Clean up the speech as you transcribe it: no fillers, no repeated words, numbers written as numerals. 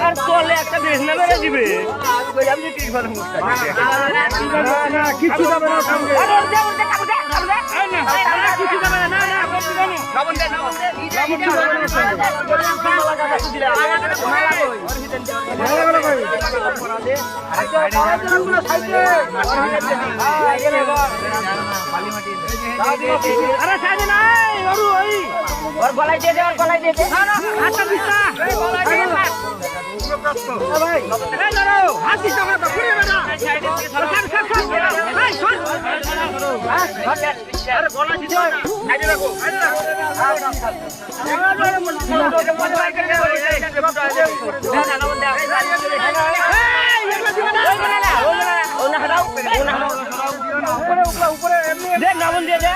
আর চলে একটা বেশ না বেড়ে দিবে কিছু যাবে না আরে সাইডে নাই ওর ওই ওর গলায় দিয়ে দে ওর গলায় দিয়ে দে হাতটা দিছা এই গলায় দিয়ে ভাই এই ধরো হাত দিছা না তো ঘুরে বেড়া সাইডে দিয়ে ধরো সর এই সর আরে গলা দিছো না সাইডে রাখো সাইডে রাখো উপরে দে নামন দিয়ে দে